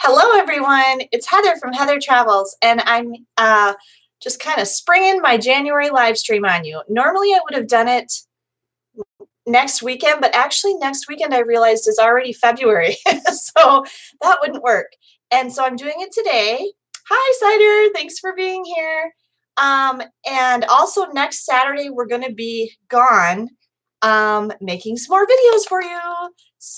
Hello, everyone. It's Heather from Heather Travels, and I'm just kind of springing my January live stream on you. Normally, I would have done it next weekend, but actually, next weekend I realized is already February, so that wouldn't work. And so I'm doing it today. Hi, Cider. Thanks for being here. And also, next Saturday, we're going to be gone making some more videos for you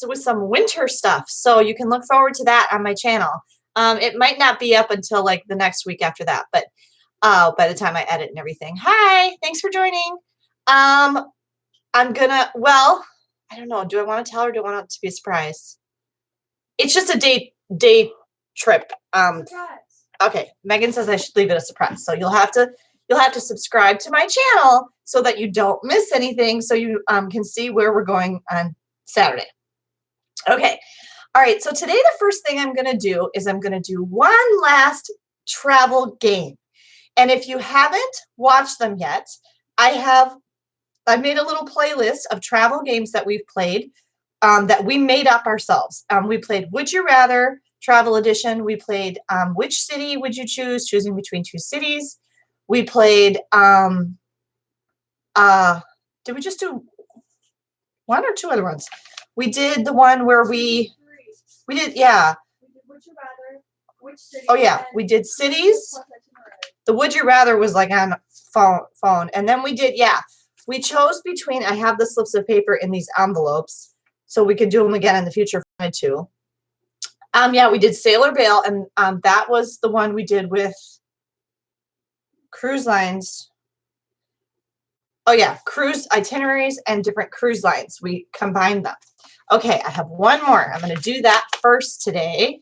with some winter stuff. So you can look forward to that on my channel. It might not be up until like the next week after that, but by the time I edit and everything. Hi, thanks for joining. I'm gonna, well, I don't know. Do I want to tell her or do I want it to be a surprise? It's just a day trip. Okay, Megan says I should leave it a surprise. So you'll have to subscribe to my channel so that you don't miss anything, so you can see where we're going on Saturday. Okay, all right, so today the first thing I'm gonna do is I'm gonna do one last travel game. And if you haven't watched them yet, I've made a little playlist of travel games that we've played that we made up ourselves. We played Would You Rather Travel Edition. We played Which City Would You Choose, choosing between two cities. We played, did we just do one or two other ones? We did the one where we did, yeah. Would you rather, which city? Oh, yeah, we did cities. The Would You Rather was like on phone. And then we did, yeah, we chose between, I have the slips of paper in these envelopes, so we could do them again in the future if we wanted to. Yeah, we did Sailor Bale, and that was the one we did with cruise lines. Oh yeah, cruise itineraries and different cruise lines. We combined them. Okay, I have one more. I'm going to do that first today.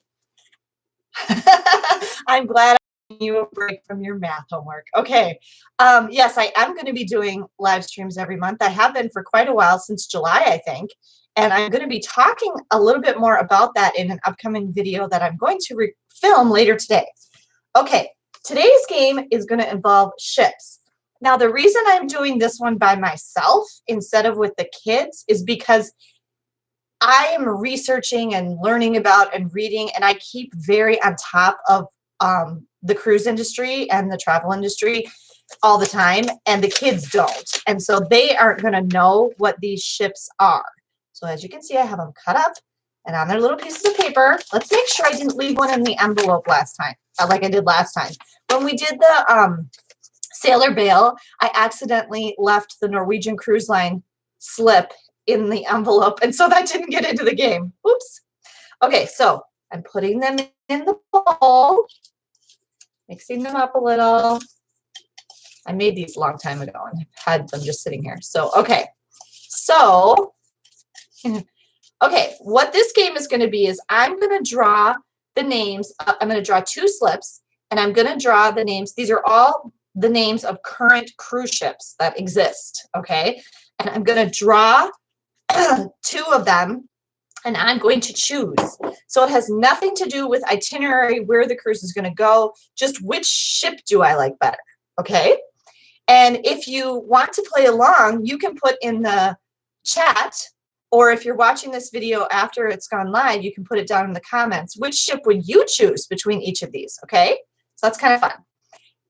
I'm glad I gave you a break from your math homework. Okay, yes, I am going to be doing live streams every month. I have been for quite a while, since July, I think. And I'm going to be talking a little bit more about that in an upcoming video that I'm going to film later today. Okay, today's game is going to involve ships. Now, the reason I'm doing this one by myself instead of with the kids is because I am researching and learning about and reading, and I keep very on top of the cruise industry and the travel industry all the time, and the kids don't. And so they aren't going to know what these ships are. So as you can see, I have them cut up and on their little pieces of paper. Let's make sure I didn't leave one in the envelope last time, like I did last time. When we did the Sailor Bale, I accidentally left the Norwegian Cruise Line slip in the envelope, and so that didn't get into the game. Oops. Okay, so I'm putting them in the bowl, mixing them up a little. I made these a long time ago and had them just sitting here. So, okay. So, okay, what this game is going to be is I'm going to draw the names. I'm going to draw two slips, and I'm going to draw the names. These are all the names of current cruise ships that exist, okay? And I'm going to draw two of them, and I'm going to choose. So it has nothing to do with itinerary, where the cruise is going to go, just which ship do I like better, okay? And if you want to play along, you can put in the chat, or if you're watching this video after it's gone live, you can put it down in the comments. Which ship would you choose between each of these, okay? So that's kind of fun.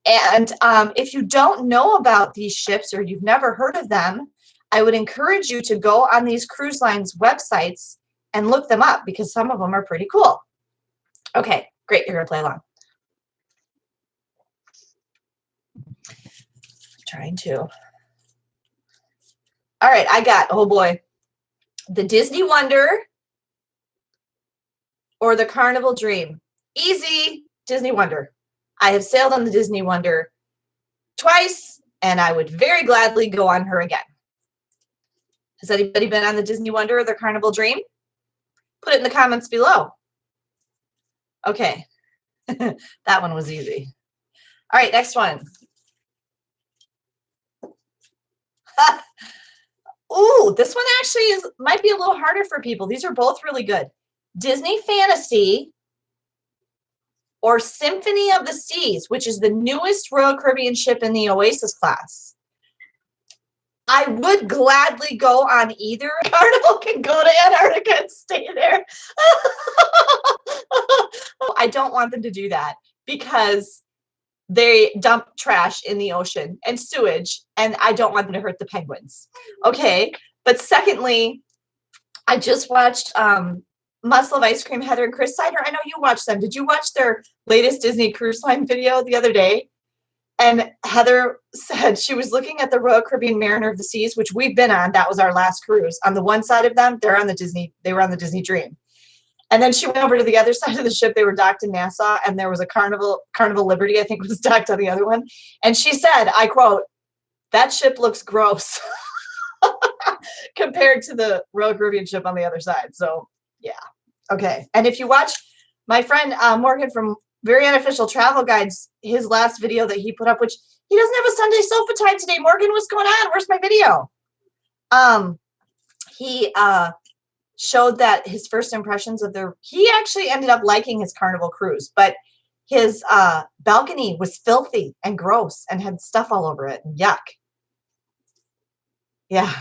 And if you don't know about these ships or you've never heard of them, I would encourage you to go on these cruise lines websites and look them up, because some of them are pretty cool. Okay, great, you're gonna play along. Trying to. All right, I got, oh boy, the Disney Wonder or the Carnival Dream. Easy, Disney Wonder. I have sailed on the Disney Wonder twice, and I would very gladly go on her again. Has anybody been on the Disney Wonder or the Carnival Dream? Put it in the comments below. Okay, that one was easy. All right, next one. Ooh, this one actually might be a little harder for people. These are both really good. Disney Fantasy or Symphony of the Seas, which is the newest Royal Caribbean ship in the Oasis class. I would gladly go on either. Carnival can go to Antarctica and stay there. I don't want them to do that because they dump trash in the ocean and sewage, and I don't want them to hurt the penguins. Okay. But secondly, I just watched Muscle of Ice Cream, Heather and Chris Sider. I know you watched them. Did you watch their latest Disney Cruise Line video the other day? And Heather said she was looking at the Royal Caribbean Mariner of the Seas, which we've been on. That was our last cruise. On the one side of them, they were on the Disney Dream. And then she went over to the other side of the ship. They were docked in Nassau, and there was a Carnival Liberty, I think, was docked on the other one. And she said, I quote, "That ship looks gross," compared to the Royal Caribbean ship on the other side. So yeah. Okay. And if you watch my friend Morgan from Very Unofficial Travel Guides, his last video that he put up, which he doesn't have a Sunday sofa time today. Morgan, what's going on? Where's my video? He showed that his first impressions of he actually ended up liking his Carnival cruise, but his balcony was filthy and gross and had stuff all over it. Yuck. Yeah.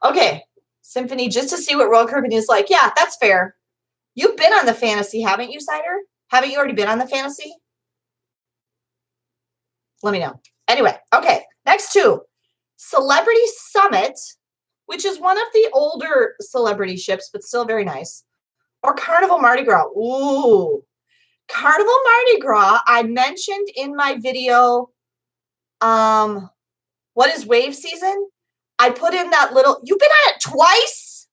Okay. Symphony, just to see what Royal Caribbean is like. Yeah, that's fair. You've been on the Fantasy, haven't you, Cider? Haven't you already been on the Fantasy? Let me know. Anyway, okay. Next two. Celebrity Summit, which is one of the older celebrity ships, but still very nice. Or Carnival Mardi Gras. Ooh. Carnival Mardi Gras, I mentioned in my video, what is wave season? I put in that little, you've been on it twice?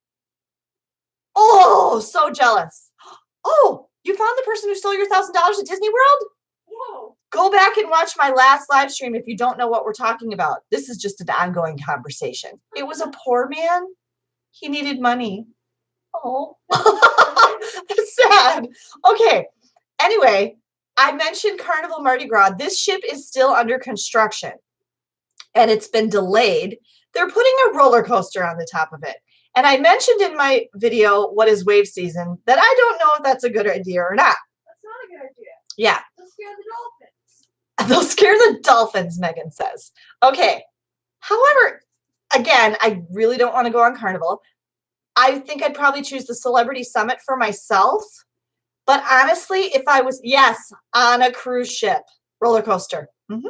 Oh, so jealous. Oh, you found the person who stole your $1,000 at Disney World? Whoa. Go back and watch my last live stream if you don't know what we're talking about. This is just an ongoing conversation. It was a poor man. He needed money. Oh, that's sad. Okay. Anyway, I mentioned Carnival Mardi Gras. This ship is still under construction and it's been delayed. They're putting a roller coaster on the top of it. And I mentioned in my video, what is wave season, that I don't know if that's a good idea or not. That's not a good idea. Yeah. They'll scare the dolphins. They'll scare the dolphins, Megan says. Okay. However, again, I really don't want to go on Carnival. I think I'd probably choose the Celebrity Summit for myself. But honestly, if I was, yes, on a cruise ship, roller coaster. Mm-hmm.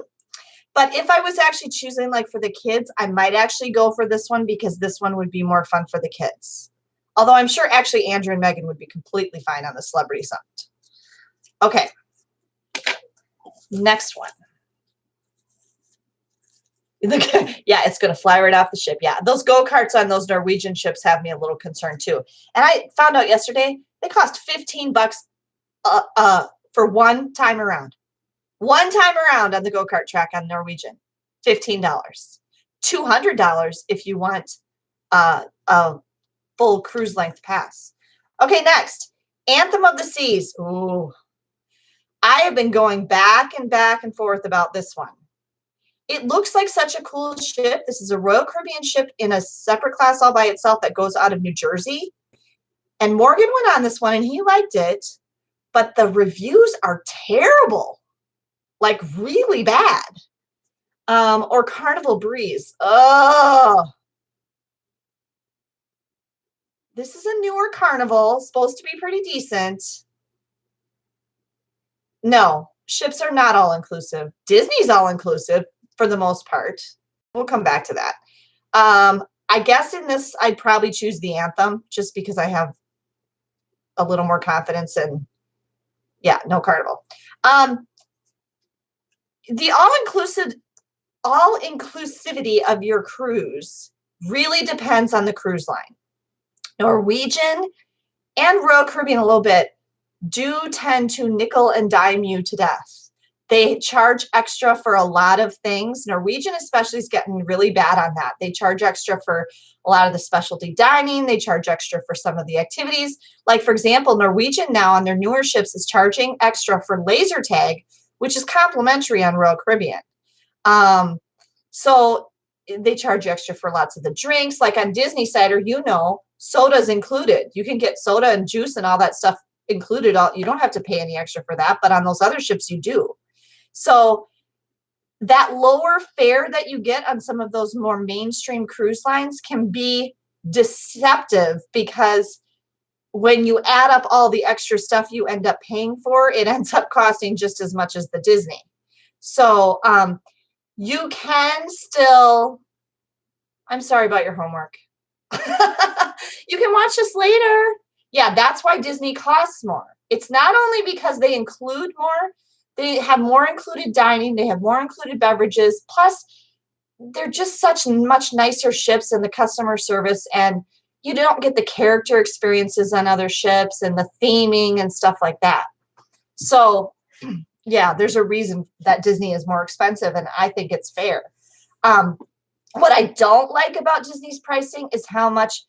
But if I was actually choosing like for the kids, I might actually go for this one because this one would be more fun for the kids. Although I'm sure actually Andrew and Megan would be completely fine on the Celebrity Summit. Okay. Next one. Yeah, it's going to fly right off the ship. Yeah, those go-karts on those Norwegian ships have me a little concerned too. And I found out yesterday they cost $15 for one time around. One time around on the go-kart track on Norwegian, $15. $200 if you want a full cruise length pass. Okay, next, Anthem of the Seas. Ooh, I have been going back and forth about this one. It looks like such a cool ship. This is a Royal Caribbean ship in a separate class all by itself that goes out of New Jersey. And Morgan went on this one and he liked it, but the reviews are terrible. Like really bad. Or Carnival Breeze. Oh. This is a newer Carnival, supposed to be pretty decent. No, ships are not all inclusive. Disney's all inclusive for the most part. We'll come back to that. I guess in this, I'd probably choose the Anthem just because I have a little more confidence in, yeah, no Carnival. The all-inclusivity of your cruise really depends on the cruise line. Norwegian and Royal Caribbean a little bit do tend to nickel and dime you to death. They charge extra for a lot of things. Norwegian especially is getting really bad on that. They charge extra for a lot of the specialty dining. They charge extra for some of the activities. Like, for example, Norwegian now on their newer ships is charging extra for laser tag, which is complimentary on Royal Caribbean. So they charge you extra for lots of the drinks. Like on Disney Cider, you know, soda's included. You can get soda and juice and all that stuff included. You don't have to pay any extra for that, but on those other ships you do. So that lower fare that you get on some of those more mainstream cruise lines can be deceptive because when you add up all the extra stuff you end up paying for, it ends up costing just as much as the Disney. So you can still, I'm sorry about your homework. You can watch this later. Yeah, that's why Disney costs more. It's not only because they include more, they have more included dining, they have more included beverages, plus they're just such much nicer ships in the customer service, and you don't get the character experiences on other ships and the theming and stuff like that. So yeah, there's a reason that Disney is more expensive, and I think it's fair. What I don't like about Disney's pricing is how much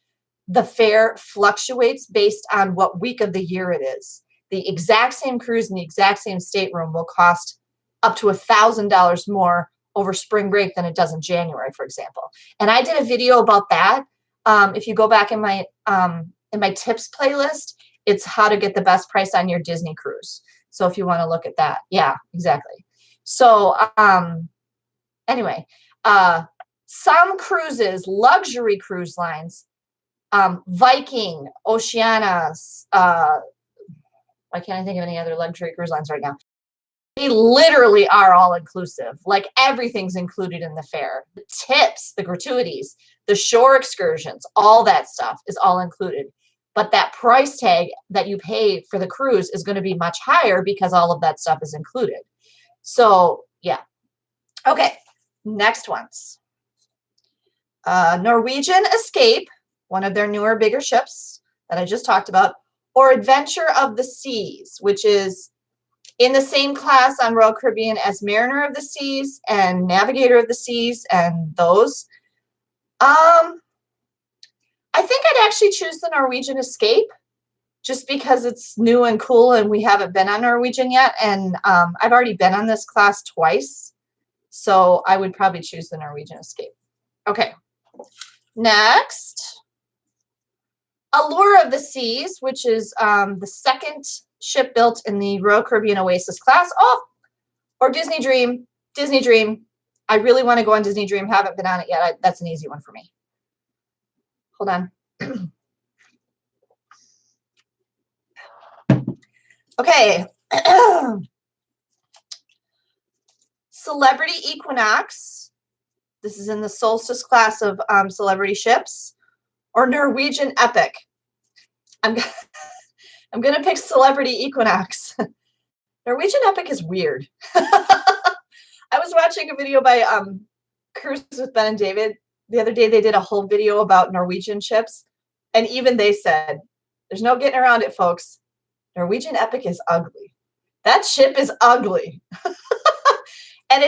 the fare fluctuates based on what week of the year it is. The exact same cruise in the exact same stateroom will cost up to $1,000 more over spring break than it does in January, for example. And I did a video about that. If you go back in my tips playlist, it's how to get the best price on your Disney cruise. So if you want to look at that, yeah, exactly. So anyway, some cruises, luxury cruise lines, Viking, Oceania, why can't I think of any other luxury cruise lines right now? They literally are all inclusive. Like everything's included in the fare. The tips, the gratuities, the shore excursions, all that stuff is all included. But that price tag that you pay for the cruise is going to be much higher because all of that stuff is included. So yeah. Okay, next ones. Norwegian Escape, one of their newer, bigger ships that I just talked about, or Adventure of the Seas, which is in the same class on Royal Caribbean as Mariner of the Seas and Navigator of the Seas and those. I think I'd actually choose the Norwegian Escape just because it's new and cool and we haven't been on Norwegian yet. And I've already been on this class twice. So I would probably choose the Norwegian Escape. Okay. Next. Allure of the Seas, which is the second ship built in the Royal Caribbean Oasis class. Oh, or Disney Dream. Disney Dream. I really want to go on Disney Dream. Haven't been on it yet. That's an easy one for me. Hold on. Okay. Celebrity Equinox. This is in the Solstice class of celebrity ships. Or Norwegian Epic. I'm going to pick Celebrity Equinox. Norwegian Epic is weird. I was watching a video by Cruises with Ben and David. The other day they did a whole video about Norwegian ships. And even they said, there's no getting around it, folks. Norwegian Epic is ugly. That ship is ugly. And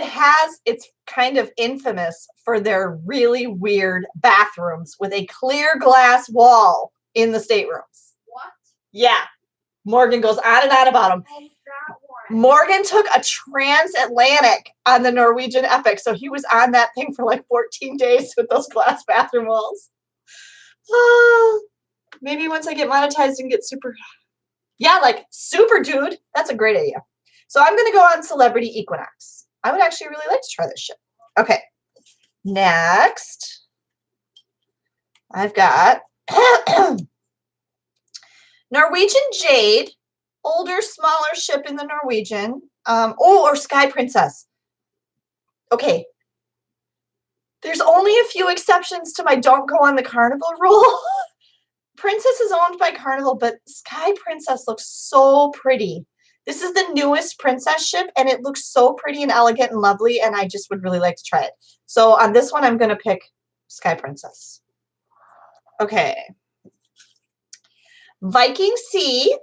it's kind of infamous for their really weird bathrooms with a clear glass wall in the staterooms. What? Yeah. Morgan goes on and on about them. Oh, that one. Morgan took a transatlantic on the Norwegian Epic, so he was on that thing for like 14 days with those glass bathroom walls. Maybe once I get monetized and get super... Yeah, like super dude. That's a great idea. So I'm going to go on Celebrity Equinox. I would actually really like to try this ship. Okay. Next, I've got Norwegian Jade, older, smaller ship in the Norwegian. Or Sky Princess. Okay. There's only a few exceptions to my don't go on the Carnival rule. Princess is owned by Carnival, but Sky Princess looks so pretty. This is the newest Princess ship, and it looks so pretty and elegant and lovely, and I just would really like to try it. So on this one, I'm going to pick Sky Princess. Okay. Viking Sea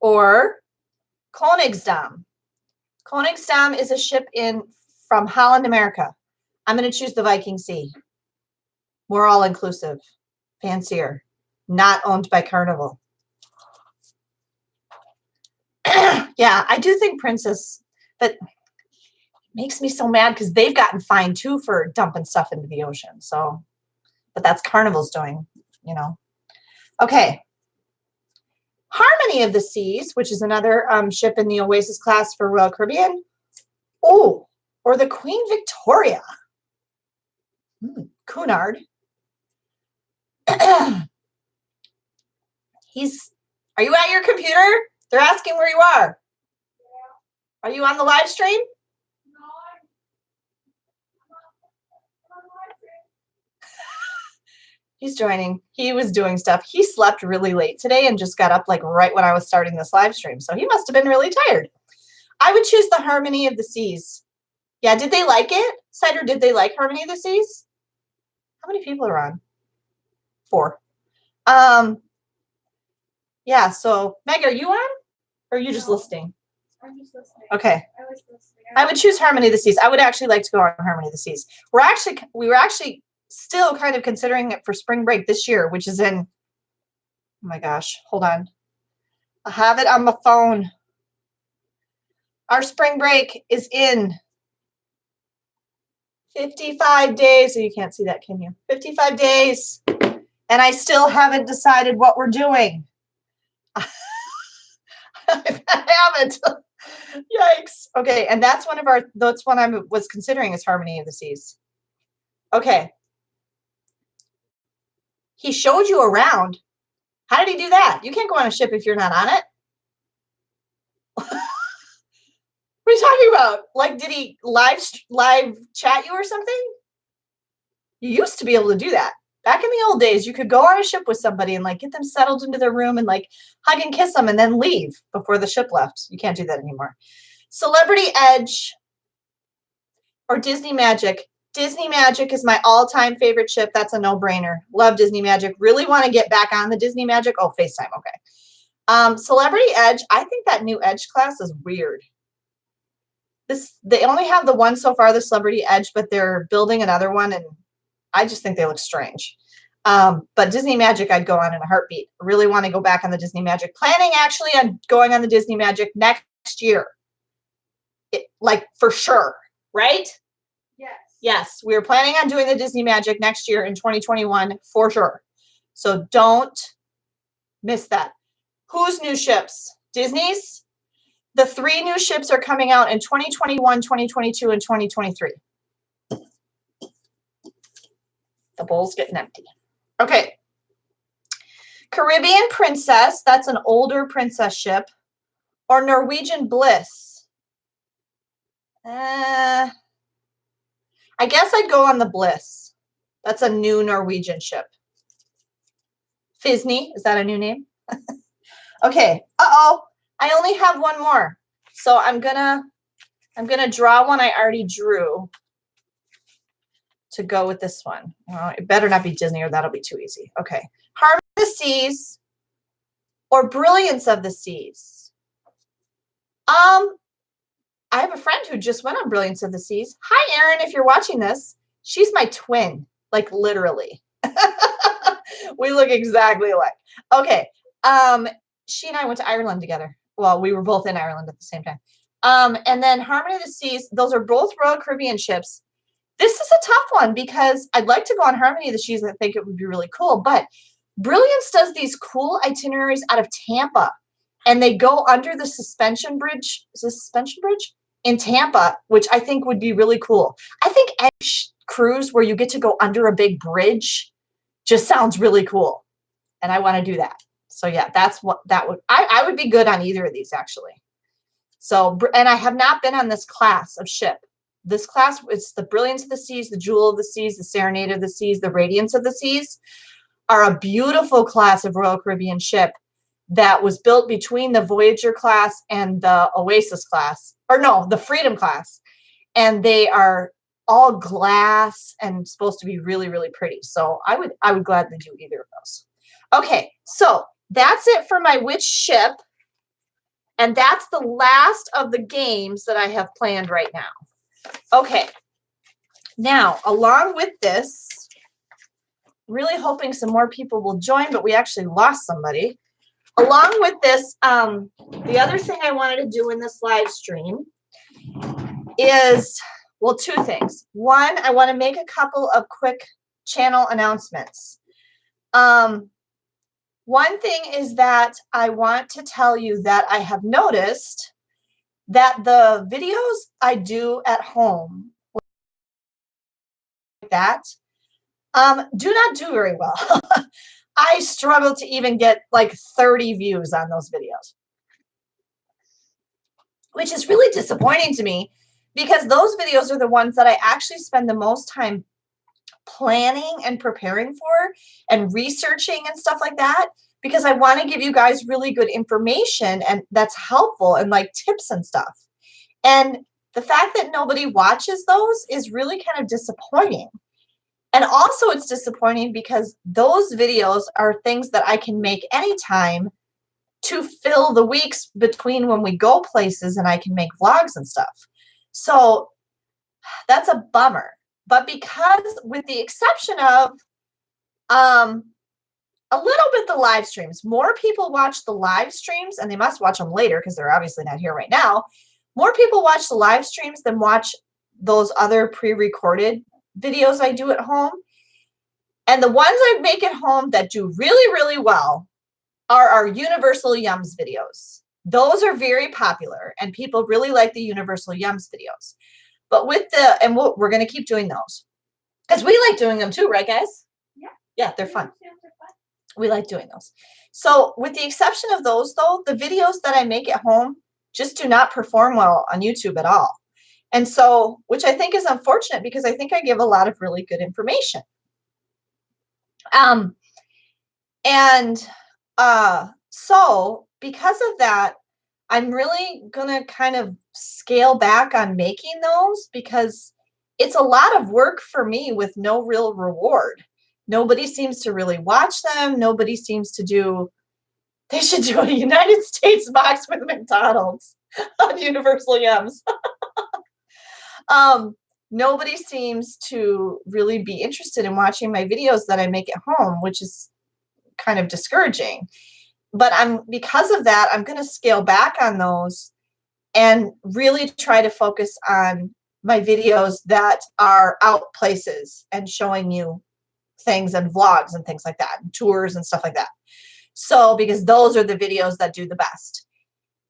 or Koningsdam. Koningsdam is a ship from Holland, America. I'm going to choose the Viking Sea. More all-inclusive. Fancier. Not owned by Carnival. Yeah, I do think Princess, but it makes me so mad because they've gotten fined too for dumping stuff into the ocean. So, but that's Carnival's doing, you know. Okay. Harmony of the Seas, which is another ship in the Oasis class for Royal Caribbean. Oh, or the Queen Victoria. Cunard. Are you at your computer? They're asking where you are. Are you on the live stream? No, I'm on live stream. He's joining. He was doing stuff. He slept really late today and just got up like right when I was starting this live stream. So he must have been really tired. I would choose the Harmony of the Seas. Yeah, did they like it? Cider, did they like Harmony of the Seas? How many people are on? 4. Yeah, so Meg, are you on? Or are you just No. listening? I'm just listening. Okay. I was listening. I would choose Harmony of the Seas. I would actually like to go on Harmony of the Seas. We were actually still kind of considering it for spring break this year, which is in, oh my gosh, hold on. I have it on my phone. Our spring break is in 55 days. So you can't see that, can you? 55 days. And I still haven't decided what we're doing. I haven't. Yikes. Okay, and that's one I was considering is Harmony of the Seas. Okay. He showed you around. How did he do that? You can't go on a ship if you're not on it. What are you talking about? Like, did he live chat you or something? You used to be able to do that. Back in the old days, you could go on a ship with somebody and like get them settled into their room and like hug and kiss them and then leave before the ship left. You can't do that anymore. Celebrity Edge or Disney Magic. Disney Magic is my all-time favorite ship. That's a no-brainer. Love Disney Magic. Really want to get back on the Disney Magic. Oh, FaceTime. Okay. Celebrity Edge. I think that new Edge class is weird. They only have the one so far, the Celebrity Edge, but they're building another one, and I just think they look strange. But Disney Magic, I'd go on in a heartbeat. Really want to go back on the Disney Magic. Planning actually on going on the Disney Magic next year. Like for sure, right? Yes. Yes, we're planning on doing the Disney Magic next year in 2021 for sure. So don't miss that. Whose new ships? Disney's? The 3 new ships are coming out in 2021, 2022, and 2023. The bowl's getting empty. Okay. Caribbean Princess. That's an older princess ship. Or Norwegian Bliss. I guess I'd go on the Bliss. That's a new Norwegian ship. Fisney. Is that a new name? Okay. Uh-oh. I only have one more. So I'm gonna draw one I already drew to go with this one. Well, it better not be Disney or that'll be too easy. Okay. Harmony of the Seas or Brilliance of the Seas. I have a friend who just went on Brilliance of the Seas. Hi, Erin, if you're watching this. She's my twin, like literally. We look exactly alike. Okay. She and I went to Ireland together. Well, we were both in Ireland at the same time. And then Harmony of the Seas, those are both Royal Caribbean ships. This is a tough one because I'd like to go on Harmony of the Seas. I think it would be really cool. But Brilliance does these cool itineraries out of Tampa. And they go under the suspension bridge. Is this suspension bridge? In Tampa, which I think would be really cool. I think Edge cruise where you get to go under a big bridge just sounds really cool. And I want to do that. So yeah, that's what that would, I would be good on either of these actually. So, and I have not been on this class of ship. This class, it's the Brilliance of the Seas, the Jewel of the Seas, the Serenade of the Seas, the Radiance of the Seas are a beautiful class of Royal Caribbean ship that was built between the Voyager class and the Oasis class, or no, the Freedom class. And they are all glass and supposed to be really, really pretty. So I would gladly do either of those. Okay, so that's it for my which ship. And that's the last of the games that I have planned right now. Okay, now along with this, really hoping some more people will join, but we actually lost somebody. Along with this, the other thing I wanted to do in this live stream is, well, 2 things. One, I want to make a couple of quick channel announcements. One thing is that I want to tell you that I have noticed that the videos I do at home, like that, do not do very well. I struggle to even get like 30 views on those videos, which is really disappointing to me because those videos are the ones that I actually spend the most time planning and preparing for and researching and stuff like that because I want to give you guys really good information and that's helpful and like tips and stuff. And the fact that nobody watches those is really kind of disappointing. And also it's disappointing because those videos are things that I can make anytime to fill the weeks between when we go places and I can make vlogs and stuff. So that's a bummer. But because with the exception of a little bit the live streams, more people watch the live streams and they must watch them later because they're obviously not here right now. More people watch the live streams than watch those other pre-recorded videos I do at home. And the ones I make at home that do really, really well are our Universal Yums videos. Those are very popular and people really like the Universal Yums videos. But we're going to keep doing those because we like doing them too, right, guys? Yeah. Yeah, they're fun. They're fun. We like doing those. So with the exception of those, though, the videos that I make at home just do not perform well on YouTube at all. And so, which I think is unfortunate because I think I give a lot of really good information. So because of that, I'm really gonna kind of scale back on making those because it's a lot of work for me with no real reward. Nobody seems to really watch them. Nobody seems to do, they should do a United States box with McDonald's on Universal Yums. Nobody seems to really be interested in watching my videos that I make at home, which is kind of discouraging. But because of that, I'm going to scale back on those and really try to focus on my videos that are out places and showing you things and vlogs and things like that, and tours and stuff like that. So, because those are the videos that do the best.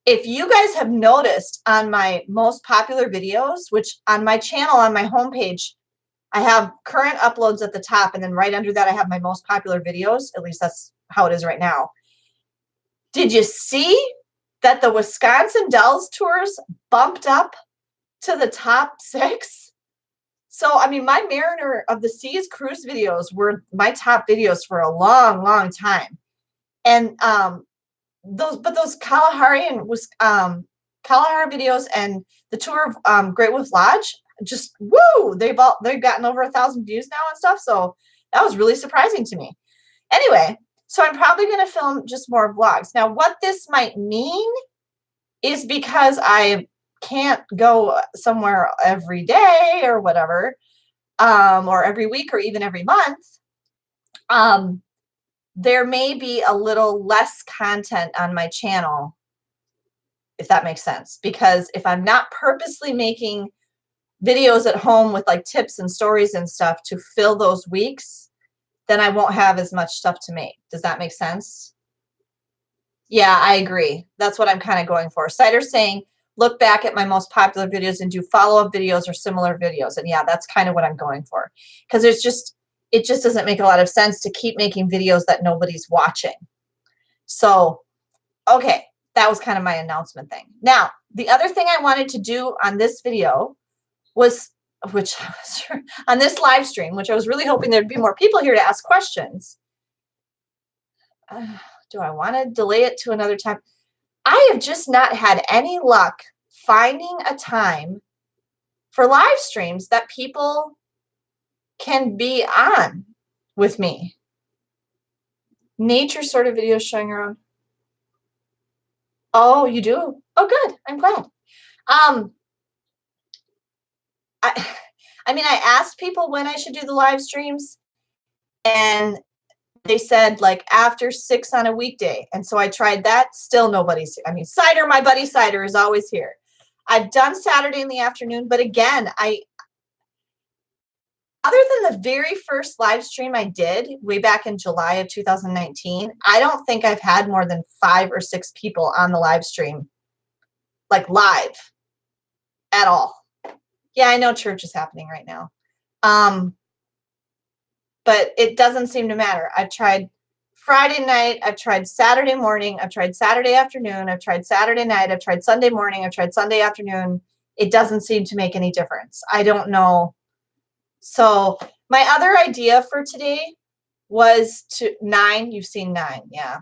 If you guys have noticed on my most popular videos, which on my channel, on my homepage, I have current uploads at the top, and then right under that, I have my most popular videos. At least that's how it is right now. Did you see that the Wisconsin Dells tours bumped up to the top 6? So, I mean, my Mariner of the Seas cruise videos were my top videos for a long, long time. And those Kalahari and Kalahari videos and the tour of Great Wolf Lodge, just woo! They've gotten over 1,000 views now and stuff. So that was really surprising to me. Anyway, so I'm probably going to film just more vlogs. Now, what this might mean is because I can't go somewhere every day or whatever, or every week or even every month, there may be a little less content on my channel, if that makes sense. Because if I'm not purposely making videos at home with like tips and stories and stuff to fill those weeks, then I won't have as much stuff to make. Does that make sense? Yeah, I agree. That's what I'm kind of going for. Cider's saying, look back at my most popular videos and do follow-up videos or similar videos. And yeah, that's kind of what I'm going for. Because it just doesn't make a lot of sense to keep making videos that nobody's watching. So, okay, that was kind of my announcement thing. Now, the other thing I wanted to do on this video was, on this live stream, which I was really hoping there'd be more people here to ask questions. Do I want to delay it to another time? I have just not had any luck finding a time for live streams that people can be on with me. Nature sort of videos showing around. Oh, you do? Oh, good. I'm glad. I mean, I asked people when I should do the live streams, and they said like after 6 on a weekday. And so I tried that. Still nobody's. I mean, Cider, my buddy Cider, is always here. I've done Saturday in the afternoon, but again, other than the very first live stream I did way back in July of 2019, I don't think I've had more than 5 or 6 people on the live stream, like live at all. Yeah, I know church is happening right now. But it doesn't seem to matter. I've tried Friday night, I've tried Saturday morning, I've tried Saturday afternoon, I've tried Saturday night, I've tried Sunday morning, I've tried Sunday afternoon. It doesn't seem to make any difference. I don't know. So my other idea for today was to 9. You've seen 9, yeah.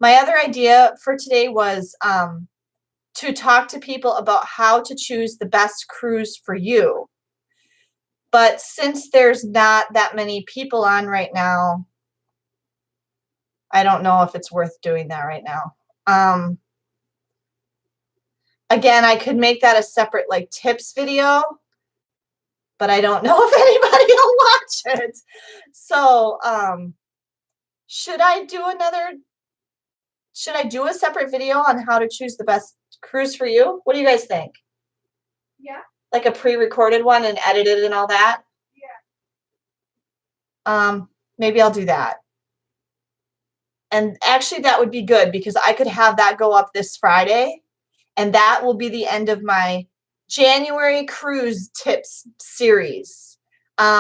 My other idea for today was to talk to people about how to choose the best cruise for you. But since there's not that many people on right now, I don't know if it's worth doing that right now. Again, I could make that a separate like tips video, but I don't know if anybody will watch it. So should I do a separate video on how to choose the best cruise for you? What do you guys think? Yeah. Like a pre-recorded one and edited and all that? Yeah. Maybe I'll do that. And actually that would be good because I could have that go up this Friday, and that will be the end of my January cruise tips series,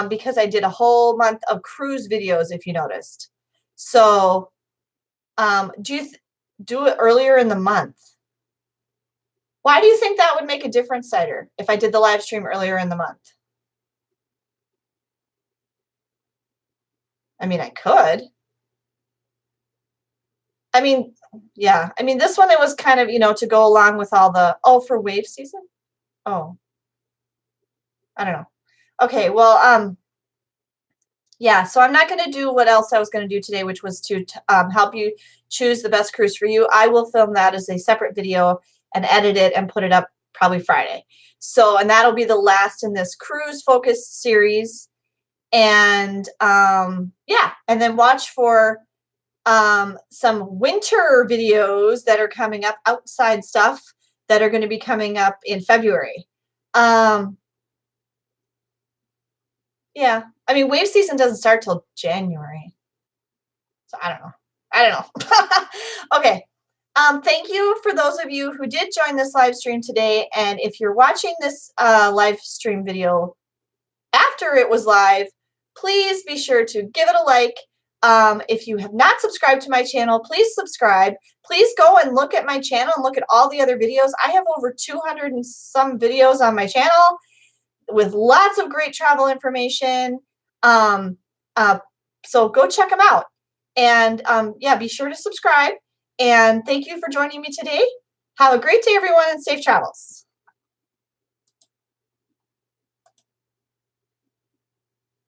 because I did a whole month of cruise videos, if you noticed. So do you do it earlier in the month? Why do you think that would make a difference, Cider, if I did the live stream earlier in the month? I mean, I could. I mean, yeah. I mean, this one, it was kind of, to go along with all the, for wave season? Oh. I don't know. Okay, well, yeah, so I'm not going to do what else I was going to do today, which was to help you choose the best cruise for you. I will film that as a separate video and edit it and put it up probably Friday. So, and that'll be the last in this cruise focus series. And yeah, and then watch for some winter videos that are coming up, outside stuff that are going to be coming up in February. Yeah, I mean, wave season doesn't start till January, so I don't know. Okay. Thank you for those of you who did join this live stream today, and if you're watching this live stream video after it was live, please be sure to give it a like. If you have not subscribed to my channel, please subscribe. Please go and look at my channel and look at all the other videos. I have over 200 and some videos on my channel with lots of great travel information. So go check them out. And yeah, be sure to subscribe. And thank you for joining me today. Have a great day, everyone, and safe travels.